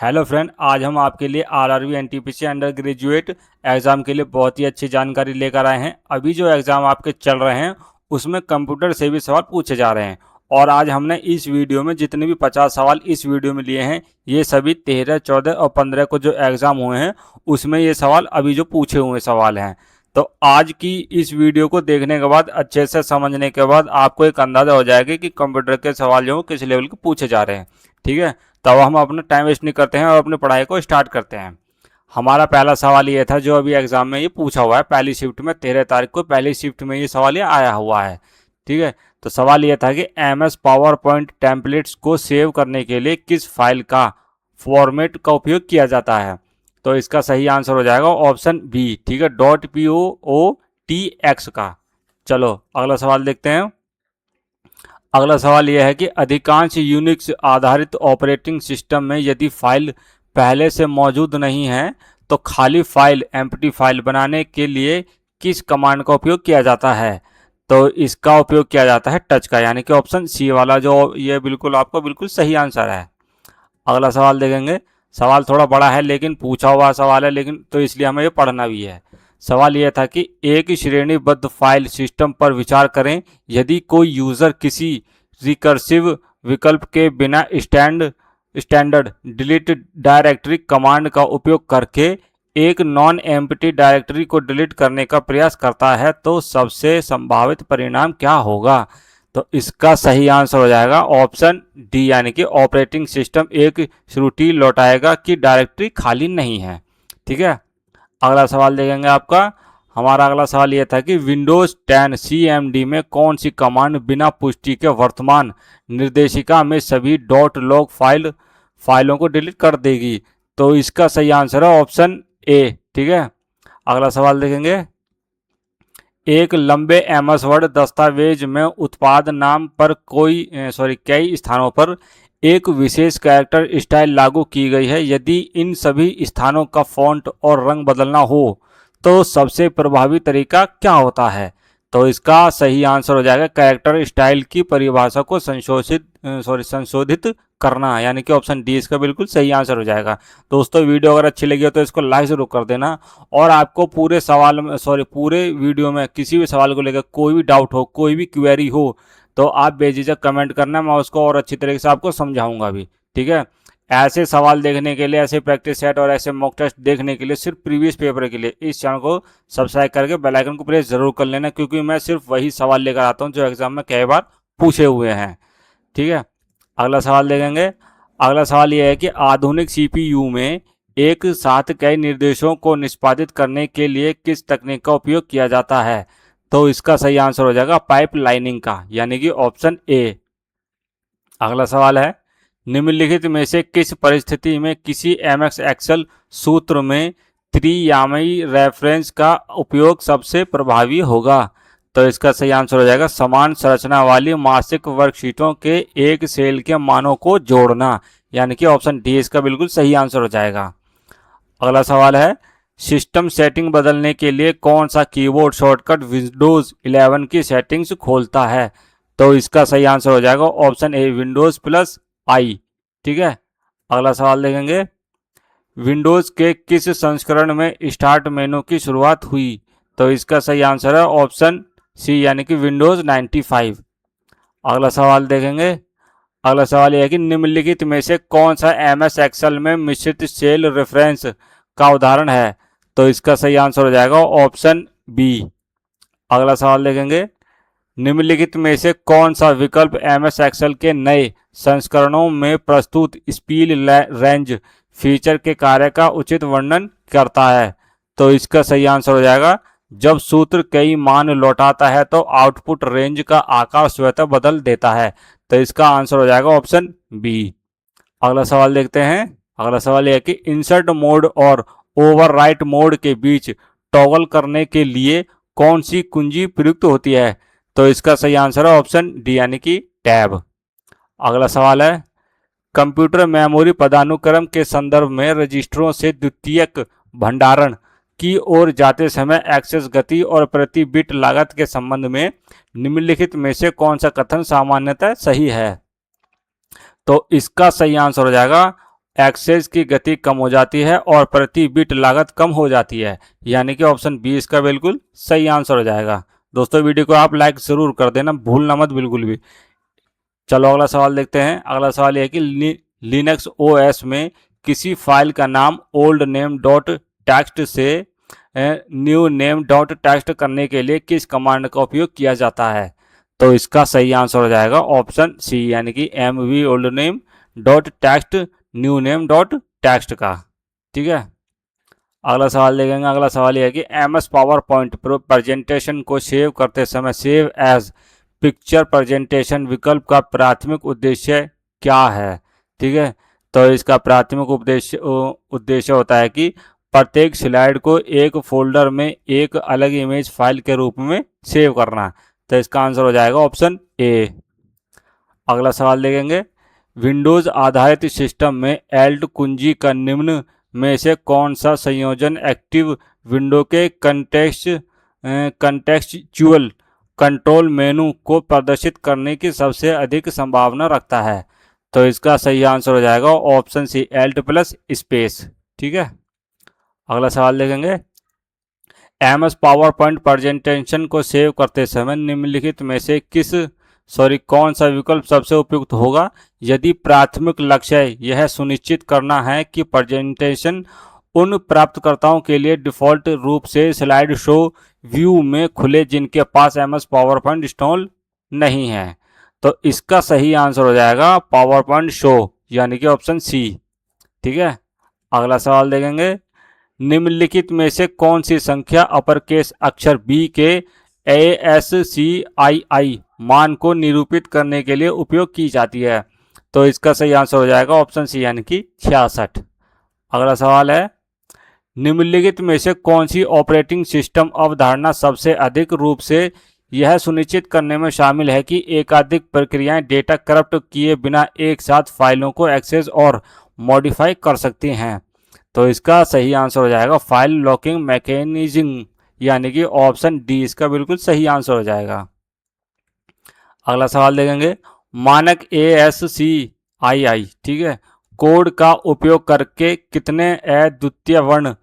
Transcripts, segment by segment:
Hello friend, आज हम आपके लिए RRB NTPC under graduate exam के लिए बहुत ही अच्छी जानकारी लेकर आए हैं। अभी जो एग्ज़ाम आपके चल रहे हैं उसमें कंप्यूटर से भी सवाल पूछे जा रहे हैं। और आज हमने इस वीडियो में जितने भी 50 सवाल इस वीडियो में लिए हैं, ये सभी 13, 14 और 15 को जो एग्ज़ाम हुए हैं उसमें ये सवाल अभी जो पूछे हुए सवाल हैं। तो आज की इस वीडियो को देखने के बाद, अच्छे से समझने के बाद आपको एक अंदाज़ा हो जाएगा कि कंप्यूटर के सवाल जो किस लेवल के पूछे जा रहे हैं। ठीक है, तब हम अपना टाइम वेस्ट नहीं करते हैं और अपनी पढ़ाई को स्टार्ट करते हैं। हमारा पहला सवाल ये था जो अभी एग्जाम में ये पूछा हुआ है, पहली शिफ्ट में 13 तारीख को पहली शिफ्ट में ये सवाल ये आया हुआ है। ठीक है, तो सवाल ये था कि MS पावर पॉइंट टेम्पलेट्स को सेव करने के लिए किस फाइल का फॉर्मेट का उपयोग किया जाता है। तो इसका सही आंसर हो जाएगा ऑप्शन बी। ठीक है, .POOTX का। चलो अगला सवाल देखते हैं। अगला सवाल यह है कि अधिकांश यूनिक्स आधारित ऑपरेटिंग सिस्टम में यदि फाइल पहले से मौजूद नहीं है तो खाली फाइल एम्प्टी फाइल बनाने के लिए किस कमांड का उपयोग किया जाता है। तो इसका उपयोग किया जाता है टच का, यानी कि ऑप्शन सी वाला जो ये बिल्कुल आपको बिल्कुल सही आंसर है। अगला सवाल देखेंगे। सवाल थोड़ा बड़ा है लेकिन पूछा हुआ सवाल है, लेकिन तो इसलिए हमें ये पढ़ना भी है। सवाल यह था कि एक श्रेणीबद्ध फाइल सिस्टम पर विचार करें। यदि कोई यूजर किसी रिकर्सिव विकल्प के बिना स्टैंडर्ड डिलीट डायरेक्टरी कमांड का उपयोग करके एक नॉन एम्प्टी डायरेक्टरी को डिलीट करने का प्रयास करता है तो सबसे संभावित परिणाम क्या होगा। तो इसका सही आंसर हो जाएगा ऑप्शन डी, यानी कि ऑपरेटिंग सिस्टम एक त्रुटि लौटाएगा कि डायरेक्टरी खाली नहीं है। ठीक है, अगला सवाल देखेंगे आपका। हमारा अगला सवाल यह था कि विंडोज 10 CMD में कौन सी कमांड बिना पुष्टि के वर्तमान निर्देशिका में सभी .log फाइलों को डिलीट कर देगी। तो इसका सही आंसर है ऑप्शन ए। ठीक है, अगला सवाल देखेंगे। एक लंबे MS वर्ड दस्तावेज में उत्पाद नाम पर कई स्थानों पर एक विशेष कैरेक्टर स्टाइल लागू की गई है। यदि इन सभी स्थानों का फॉन्ट और रंग बदलना हो तो सबसे प्रभावी तरीका क्या होता है। तो इसका सही आंसर हो जाएगा कैरेक्टर स्टाइल की परिभाषा को संशोधित करना, यानी कि ऑप्शन डी इसका बिल्कुल सही आंसर हो जाएगा। दोस्तों वीडियो अगर अच्छी लगी हो तो इसको लाइक जरूर कर देना। और आपको पूरे पूरे वीडियो में किसी भी सवाल को लेकर कोई भी डाउट हो, कोई भी क्वेरी हो तो आप बेझिझक कमेंट करना, मैं उसको और अच्छी तरीके से आपको समझाऊंगा भी। ठीक है, ऐसे सवाल देखने के लिए, ऐसे प्रैक्टिस सेट और ऐसे मॉक टेस्ट देखने के लिए, सिर्फ प्रीवियस पेपर के लिए इस चैनल को सब्सक्राइब करके बेल आइकन को प्रेस जरूर कर लेना, क्योंकि मैं सिर्फ वही सवाल लेकर आता हूं जो एग्जाम में कई बार पूछे हुए हैं। ठीक है, अगला सवाल देखेंगे। अगला सवाल यह है कि आधुनिक CPU में एक साथ कई निर्देशों को निष्पादित करने के लिए किस तकनीक का उपयोग किया जाता है। तो इसका सही आंसर हो जाएगा पाइपलाइनिंग का, यानी कि ऑप्शन ए। अगला सवाल है, निम्नलिखित में से किस परिस्थिति में किसी MS एक्सेल सूत्र में त्रियामयी रेफरेंस का उपयोग सबसे प्रभावी होगा। तो इसका सही आंसर हो जाएगा समान संरचना वाली मासिक वर्कशीटों के एक सेल के मानों को जोड़ना, यानी कि ऑप्शन डी इसका बिल्कुल सही आंसर हो जाएगा। अगला सवाल है, सिस्टम सेटिंग बदलने के लिए कौन सा कीबोर्ड शॉर्टकट विंडोज 11 की सेटिंग्स खोलता है। तो इसका सही आंसर हो जाएगा ऑप्शन ए Windows+I। ठीक है, अगला सवाल देखेंगे। विंडोज के किस संस्करण में स्टार्ट मेनू की शुरुआत हुई। तो इसका सही आंसर है ऑप्शन सी, यानी कि Windows 95। अगला सवाल देखेंगे। अगला सवाल यह है कि निम्नलिखित में से कौन सा MS एक्सेल में मिश्रित सेल रेफरेंस का उदाहरण है। तो इसका सही आंसर हो जाएगा ऑप्शन बी। अगला सवाल देखेंगे। निम्नलिखित में से कौन सा विकल्प MS एक्सेल के नए संस्करणों में प्रस्तुत स्पीड रेंज फीचर के कार्य का उचित वर्णन करता है। तो इसका सही आंसर हो जाएगा जब सूत्र कई मान लौटाता है तो आउटपुट रेंज का आकार स्वतः बदल देता है। तो इसका आंसर हो जाएगा ऑप्शन बी। अगला सवाल देखते हैं। अगला सवाल यह है कि इंसर्ट मोड और ओवरराइट मोड के बीच टॉगल करने के लिए कौन सी कुंजी प्रयुक्त होती है। तो इसका सही आंसर है ऑप्शन डी, यानी कि टैब। अगला सवाल है, कंप्यूटर मेमोरी पदानुक्रम के संदर्भ में रजिस्टरों से द्वितीयक भंडारण की ओर जाते समय एक्सेस गति और प्रति बिट लागत के संबंध में निम्नलिखित में से कौन सा कथन सामान्यतः सही है। तो इसका सही आंसर हो जाएगा एक्सेस की गति कम हो जाती है और प्रति बिट लागत कम हो जाती है, यानी कि ऑप्शन बी इसका बिल्कुल सही आंसर हो जाएगा। दोस्तों वीडियो को आप लाइक जरूर कर देना, भूलना मत बिल्कुल भी। चलो अगला सवाल देखते हैं। अगला सवाल यह है कि लिनक्स ओएस में किसी फाइल का नाम ओल्ड नेम डॉट टेक्स्ट से न्यू नेम डॉट टेक्स्ट करने के लिए किस कमांड का उपयोग किया जाता है? तो इसका सही आंसर हो जाएगा ऑप्शन सी, यानी कि M V old name dot text new name dot text का। ठीक है, अगला सवाल देखेंगे। अगला सवाल यह है कि M S PowerPoint presentation को सेव करते समय सेव एज पिक्चर प्रेजेंटेशन विकल्प का प्राथमिक उद्देश्य क्या है? ठीक है, तो इसका प्राथमिक उद्देश्य होता है कि प्रत्येक स्लाइड को एक फोल्डर में एक अलग इमेज फाइल के रूप में सेव करना। तो इसका आंसर हो जाएगा ऑप्शन ए। अगला सवाल देखेंगे। विंडोज आधारित सिस्टम में एल्ट कुंजी का निम्न में से कौन सा संयोजन एक्टिव विंडो के कंटेक्सचुअल कंट्रोल मेनू को प्रदर्शित करने की सबसे अधिक संभावना रखता है? तो इसका सही आंसर हो जाएगा option C, alt plus space. ठीक है, अगला सवाल देखेंगे। एमएस पावर पॉइंट प्रेजेंटेशन को सेव करते समय निम्नलिखित में से कौन सा विकल्प सबसे उपयुक्त होगा यदि प्राथमिक लक्ष्य यह सुनिश्चित करना है कि प्रेजेंटेशन उन प्राप्तकर्ताओं के लिए डिफ़ॉल्ट रूप से स्लाइड शो व्यू में खुले जिनके पास एमएस पावर पॉइंट इंस्टॉल नहीं है? तो इसका सही आंसर हो जाएगा पावर पॉइंट शो, यानी कि ऑप्शन सी। ठीक है, अगला सवाल देखेंगे। निम्नलिखित में से कौन सी संख्या अपर केस अक्षर बी के ASCII मान को निरूपित करने के लिए उपयोग की जाती है? तो इसका सही आंसर हो जाएगा ऑप्शन सी, यानी कि 66। अगला सवाल है। निम्नलिखित में से कौन सी ऑपरेटिंग सिस्टम अवधारणा सबसे अधिक रूप से यह सुनिश्चित करने में शामिल है कि एकाधिक प्रक्रियाएं डेटा करप्ट किए बिना एक साथ फाइलों को एक्सेस और मॉडिफाई कर सकती हैं? तो इसका सही आंसर हो जाएगा फाइल लॉकिंग मैकेनिज्म, यानी कि ऑप्शन डी इसका बिल्कुल सही आंसर हो जाएगा। अगला सवाल देखेंगे। मानक ASCII, ठीक है, कोड का उपयोग करके कितने अद्वितीय वर्ण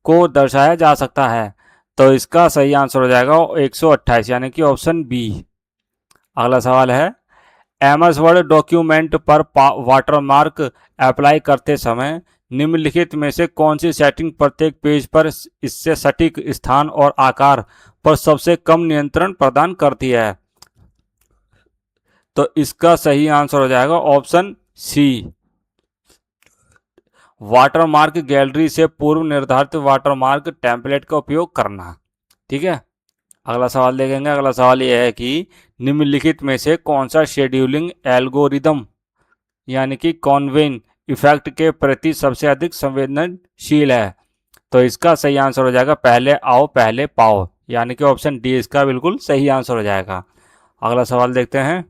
को दर्शाया जा सकता है? तो इसका सही आंसर हो जाएगा 128, यानी कि ऑप्शन बी। अगला सवाल है। एमएस वर्ड डॉक्यूमेंट पर वाटरमार्क अप्लाई करते समय निम्नलिखित में से कौन सी सेटिंग प्रत्येक पेज पर इससे सटीक स्थान और आकार पर सबसे कम नियंत्रण प्रदान करती है? तो इसका सही आंसर हो जाएगा ऑप्शन सी, वाटरमार्क गैलरी से पूर्व निर्धारित वाटरमार्क टेम्पलेट का उपयोग करना। ठीक है, अगला सवाल देखेंगे। अगला सवाल यह है कि निम्नलिखित में से कौन सा शेड्यूलिंग एल्गोरिदम, यानी कि कॉन्वेन इफेक्ट के प्रति सबसे अधिक संवेदनशील है? तो इसका सही आंसर हो जाएगा पहले आओ पहले पाओ, यानी कि ऑप्शन डी इसका बिल्कुल सही आंसर हो जाएगा। अगला सवाल देखते हैं।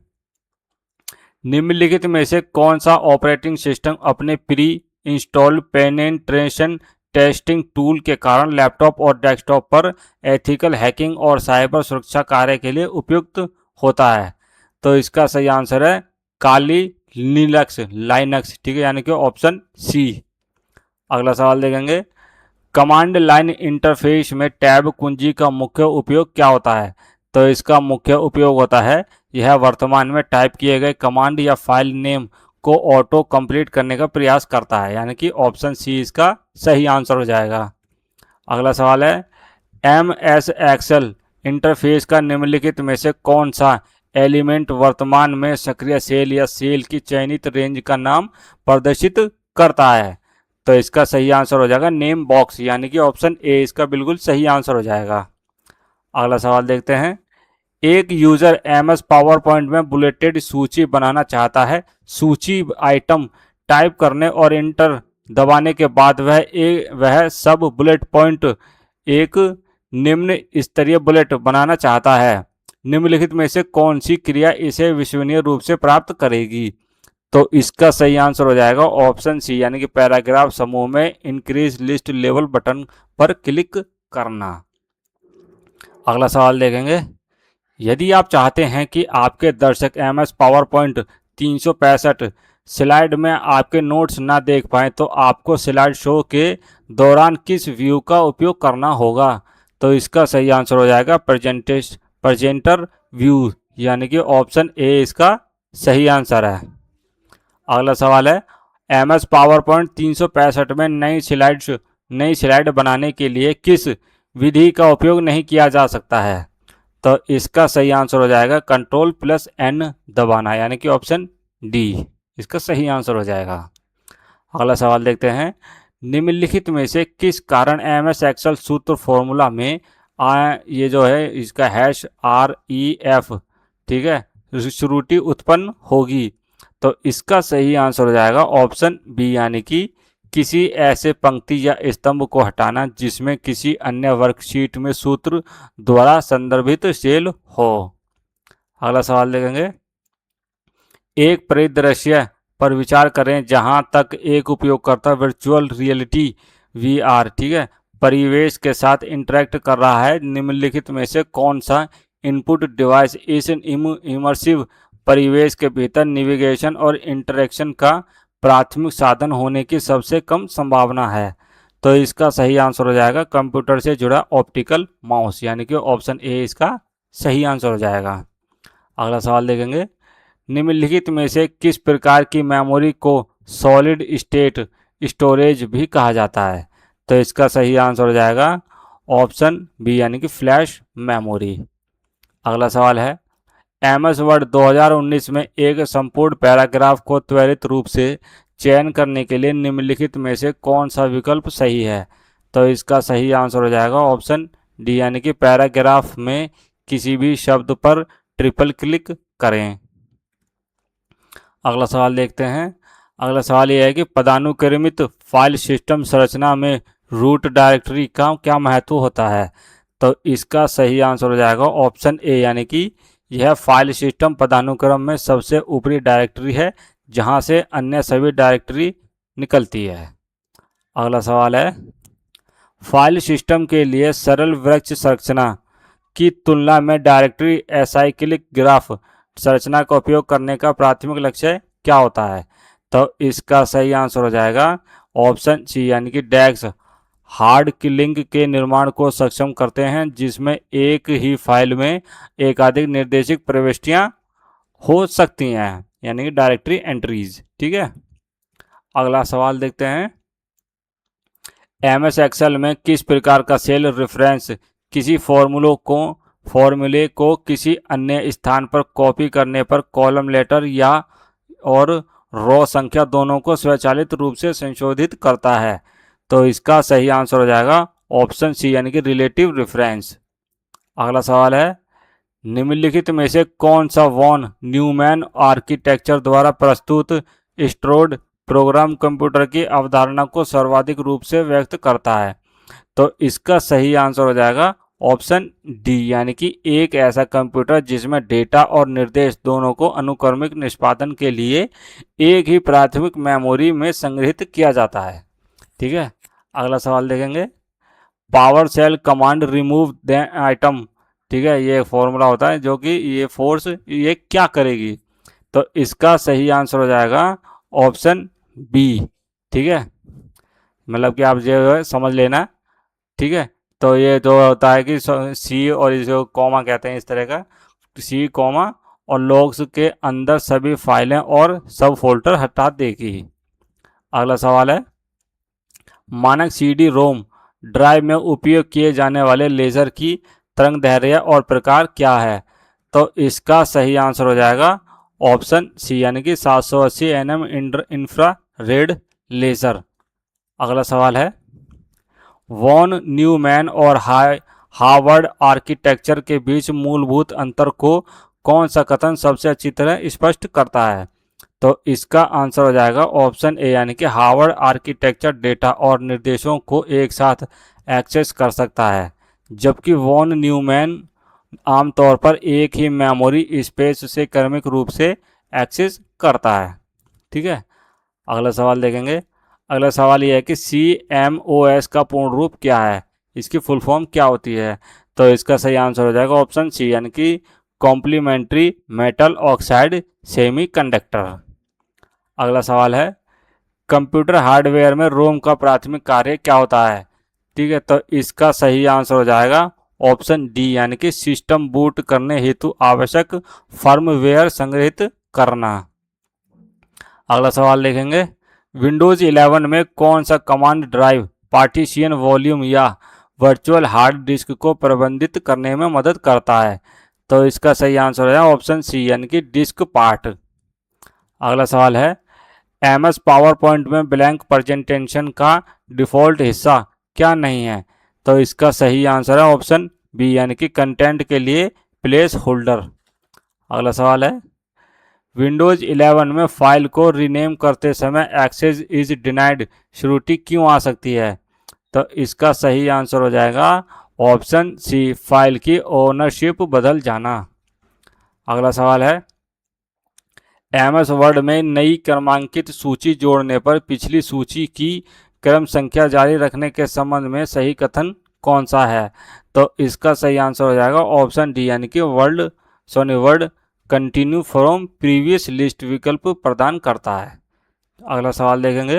निम्नलिखित में से कौन सा ऑपरेटिंग सिस्टम अपने pre installed penetration testing tool के कारण लैपटॉप और डेस्कटॉप पर एथिकल हैकिंग और साइबर सुरक्षा कार्य के लिए उपयुक्त होता है? तो इसका सही आंसर है काली लाइनक्स। ठीक है, यानी कि ऑप्शन सी। अगला सवाल देखेंगे। कमांड लाइन इंटरफेस में टैब कुंजी का मुख्य उपयोग क्या होता है? तो इसका मुख्य उपयोग होता है यह वर्तमान में टाइप किए गए कमांड या फाइल नेम को ऑटो कंप्लीट करने का प्रयास करता है, यानी कि ऑप्शन सी इसका सही आंसर हो जाएगा। अगला सवाल है। MS एक्सेल इंटरफेस का निम्नलिखित में से कौन सा एलिमेंट वर्तमान में सक्रिय सेल या सेल की चयनित रेंज का नाम प्रदर्शित करता है? तो इसका सही आंसर हो जाएगा नेम बॉक्स, यानी कि ऑप्शन ए इसका बिल्कुल सही आंसर हो जाएगा। अगला सवाल देखते हैं। एक यूजर MS पावर पॉइंट में बुलेटेड सूची बनाना चाहता है। सूची आइटम टाइप करने और इंटर दबाने के बाद वह सब बुलेट पॉइंट एक निम्न स्तरीय बुलेट बनाना चाहता है। निम्नलिखित में से कौन सी क्रिया इसे विश्वसनीय रूप से प्राप्त करेगी? तो इसका सही आंसर हो जाएगा ऑप्शन सी, यानी कि पैराग्राफ समूह में इंक्रीज लिस्ट लेवल बटन पर क्लिक करना। अगला सवाल देखेंगे। यदि आप चाहते हैं कि आपके दर्शक MS पावर पॉइंट 365 स्लाइड में आपके नोट्स ना देख पाएँ तो आपको स्लाइड शो के दौरान किस व्यू का उपयोग करना होगा? तो इसका सही आंसर हो जाएगा प्रेजेंटर व्यू, यानी कि ऑप्शन ए इसका सही आंसर है। अगला सवाल है, एम एस पावर पॉइंट 365 में नई स्लाइड बनाने के लिए किस विधि का उपयोग नहीं किया जा सकता है? तो इसका सही आंसर हो जाएगा Ctrl+N दबाना, यानी कि ऑप्शन डी इसका सही आंसर हो जाएगा। अगला सवाल देखते हैं, निम्नलिखित में से किस कारण एम एस एक्सेल सूत्र फॉर्मूला में ये जो है इसका #REF, ठीक है, त्रुटि उत्पन्न होगी? तो इसका सही आंसर हो जाएगा ऑप्शन बी, यानी कि किसी ऐसे पंक्ति या स्तंभ को हटाना जिसमें किसी अन्य वर्कशीट में सूत्र द्वारा संदर्भित सेल हो। अगला सवाल देखेंगे, एक परिदृश्य पर विचार करें जहां तक एक उपयोगकर्ता वर्चुअल रियलिटी वीआर, ठीक है, परिवेश के साथ इंटरेक्ट कर रहा है। निम्नलिखित में से कौन सा इनपुट डिवाइस इस इमर्सिव परिवेश के भीतर नेविगेशन और इंटरेक्शन का प्राथमिक साधन होने की सबसे कम संभावना है? तो इसका सही आंसर हो जाएगा कंप्यूटर से जुड़ा ऑप्टिकल माउस, यानी कि ऑप्शन ए इसका सही आंसर हो जाएगा। अगला सवाल देखेंगे, निम्नलिखित में से किस प्रकार की मेमोरी को सॉलिड स्टेट स्टोरेज भी कहा जाता है? तो इसका सही आंसर हो जाएगा ऑप्शन बी, यानी कि फ्लैश मेमोरी। अगला सवाल है, एमएस वर्ड 2019 में एक संपूर्ण पैराग्राफ को त्वरित रूप से चयन करने के लिए निम्नलिखित में से कौन सा विकल्प सही है? तो इसका सही आंसर हो जाएगा ऑप्शन डी, यानी कि पैराग्राफ में किसी भी शब्द पर ट्रिपल क्लिक करें। अगला सवाल देखते हैं, अगला सवाल यह है कि पदानुक्रमित फाइल सिस्टम संरचना में रूट डायरेक्टरी का क्या महत्व होता है? तो इसका सही आंसर हो जाएगा ऑप्शन ए, यानी कि यह फाइल सिस्टम पदानुक्रम में सबसे ऊपरी डायरेक्टरी है जहां से अन्य सभी डायरेक्टरी निकलती है। अगला सवाल है, फाइल सिस्टम के लिए सरल वृक्ष संरचना की तुलना में डायरेक्टरी एसाइक्लिक ग्राफ संरचना का उपयोग करने का प्राथमिक लक्ष्य क्या होता है? तो इसका सही आंसर हो जाएगा ऑप्शन सी, यानी कि डैक्स हार्ड लिंक के निर्माण को सक्षम करते हैं जिसमें एक ही फाइल में एकाधिक निर्देशिक प्रविष्टियां हो सकती हैं, यानी कि डायरेक्टरी एंट्रीज, ठीक है। अगला सवाल देखते हैं, एमएस एक्सेल में किस प्रकार का सेल रेफरेंस किसी फॉर्मूले को किसी अन्य स्थान पर कॉपी करने पर कॉलम लेटर या और रो संख्या दोनों को स्वचालित रूप से संशोधित करता है? तो इसका सही आंसर हो जाएगा ऑप्शन सी, यानी कि रिलेटिव रेफरेंस। अगला सवाल है, निम्नलिखित में से कौन सा वॉन न्यूमैन आर्किटेक्चर द्वारा प्रस्तुत स्ट्रोड प्रोग्राम कंप्यूटर की अवधारणा को सर्वाधिक रूप से व्यक्त करता है? तो इसका सही आंसर हो जाएगा ऑप्शन डी, यानी कि एक ऐसा कंप्यूटर जिसमें डेटा और निर्देश दोनों को अनुक्रमिक निष्पादन के लिए एक ही प्राथमिक मेमोरी में संग्रहित किया जाता है, ठीक है। अगला सवाल देखेंगे, PowerShell command remove the item, ठीक है, ये फॉर्मूला होता है जो कि ये फोर्स ये क्या करेगी? तो इसका सही आंसर हो जाएगा ऑप्शन बी, ठीक है, मतलब कि आप जो समझ लेना, ठीक है। तो ये जो होता है कि सी और जो कॉमा कहते हैं इस तरह का, सी कॉमा और लॉग्स के अंदर सभी फाइलें और सब फोल्डर हटा देगी। अगला सवाल है, मानक सीडी रोम ड्राइव में उपयोग किए जाने वाले लेजर की तरंगदैर्घ्य और प्रकार क्या है? तो इसका सही आंसर हो जाएगा ऑप्शन सी, यानी कि 780 nm इंफ्रारेड लेजर। अगला सवाल है, वॉन न्यूमैन और हार्वर्ड आर्किटेक्चर के बीच मूलभूत अंतर को कौन सा कथन सबसे अच्छी तरह स्पष्ट करता है? तो इसका आंसर हो जाएगा ऑप्शन ए, यानी कि हार्वर्ड आर्किटेक्चर डेटा और निर्देशों को एक साथ एक्सेस कर सकता है, जबकि वॉन न्यूमैन आमतौर पर एक ही मेमोरी स्पेस से क्रमिक रूप से एक्सेस करता है, ठीक है। अगला सवाल देखेंगे, अगला सवाल यह है कि CMOS का पूर्ण रूप क्या है? इसकी फुल फॉर्म क्या होती है? तो इसका सही आंसर हो जाएगा ऑप्शन सी, यानी कि कॉम्प्लीमेंट्री मेटल ऑक्साइड सेमीकंडक्टर। अगला सवाल है, कंप्यूटर हार्डवेयर में रोम का प्राथमिक कार्य क्या होता है? ठीक है, तो इसका सही आंसर हो जाएगा ऑप्शन डी, यानी कि सिस्टम बूट करने हेतु आवश्यक फर्मवेयर संग्रहित करना। अगला सवाल देखेंगे, विंडोज 11 में कौन सा कमांड ड्राइव पार्टीशन वॉल्यूम या वर्चुअल हार्ड डिस्क को प्रबंधित करने में मदद करता है? तो इसका सही आंसर है ऑप्शन सी, यानी कि डिस्क पार्ट। अगला सवाल है, एमएस पावर पॉइंट में ब्लैंक प्रेजेंटेशन का डिफ़ॉल्ट हिस्सा क्या नहीं है? तो इसका सही आंसर है ऑप्शन बी, यानी कि कंटेंट के लिए प्लेस होल्डर। अगला सवाल है, विंडोज 11 में फाइल को रीनेम करते समय एक्सेस इज डिनाइड श्रुति क्यों आ सकती है? तो इसका सही आंसर हो जाएगा ऑप्शन सी, फाइल की ओनरशिप बदल जाना। अगला सवाल है, एमएस वर्ड में नई क्रमांकित सूची जोड़ने पर पिछली सूची की क्रम संख्या जारी रखने के संबंध में सही कथन कौन सा है? तो इसका सही आंसर हो जाएगा ऑप्शन डी, यानी कि word continue from previous list विकल्प प्रदान करता है। अगला सवाल देखेंगे,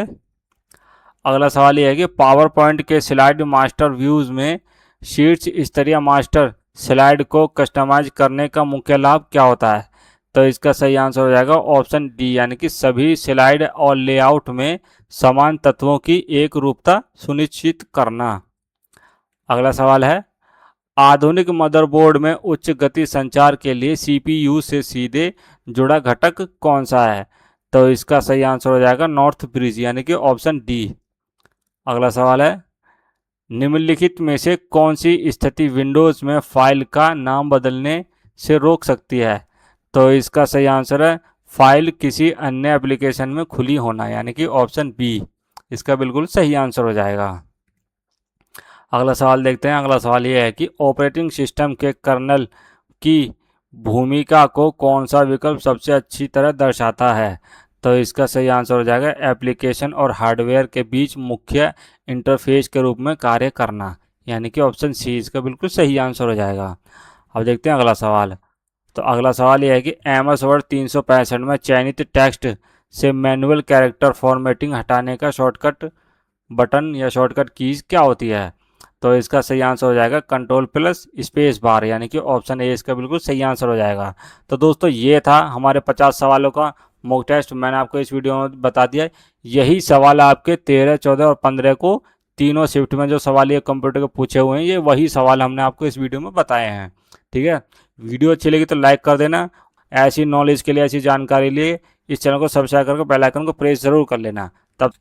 अगला सवाल यह है कि पावर पॉइंट के स्लाइड मास्टर व्यूज में शीट्स स्तरीय मास्टर स्लाइड को कस्टमाइज करने का मुख्य लाभ क्या होता है? तो इसका सही आंसर हो जाएगा ऑप्शन डी, यानी कि सभी स्लाइड और लेआउट में समान तत्वों की एक रूपता सुनिश्चित करना। अगला सवाल है, आधुनिक मदरबोर्ड में उच्च गति संचार के लिए सीपीयू से सीधे जुड़ा घटक कौन सा है? तो इसका सही आंसर हो जाएगा नॉर्थ ब्रिज, यानी कि ऑप्शन डी। अगला सवाल है, निम्नलिखित में से कौन सी स्थिति विंडोज में फाइल का नाम बदलने से रोक सकती है? तो इसका सही आंसर है फाइल किसी अन्य एप्लीकेशन में खुली होना, यानी कि ऑप्शन बी इसका बिल्कुल सही आंसर हो जाएगा। अगला सवाल देखते हैं। अगला सवाल यह है कि ऑपरेटिंग सिस्टम के कर्नल की भूमिका को कौन सा विकल्प सबसे अच्छी तरह दर्शाता है? तो इसका सही आंसर हो जाएगा एप्लीकेशन और हार्डवेयर के बीच मुख्य इंटरफेस के रूप में कार्य करना, यानी कि ऑप्शन सी इसका बिल्कुल सही आंसर हो जाएगा। अब देखते हैं अगला सवाल। तो अगला सवाल यह है कि एमएस वर्ड 365 में चयनित टेक्स्ट से मैनुअल कैरेक्टर फॉर्मेटिंग हटाने का शॉर्टकट बटन या शॉर्टकट कीज क्या होती है? तो इसका सही आंसर हो जाएगा कंट्रोल प्लस स्पेस बार, यानी कि ऑप्शन ए इसका बिल्कुल सही आंसर हो जाएगा। तो दोस्तों ये था हमारे 50 सवालों का मॉक टेस्ट, मैंने आपको इस वीडियो में बता दिया। यही सवाल आपके 13, 14 और 15 को तीनों शिफ्ट में जो सवाल ये कंप्यूटर के पूछे हुए हैं, ये वही सवाल हमने आपको इस वीडियो में बताए हैं। ठीक है, वीडियो अच्छी लगी तो लाइक कर देना। ऐसी नॉलेज के लिए, ऐसी जानकारी लिए इस चैनल को सब्सक्राइब करके बेल आइकन को प्रेस जरूर कर लेना। तब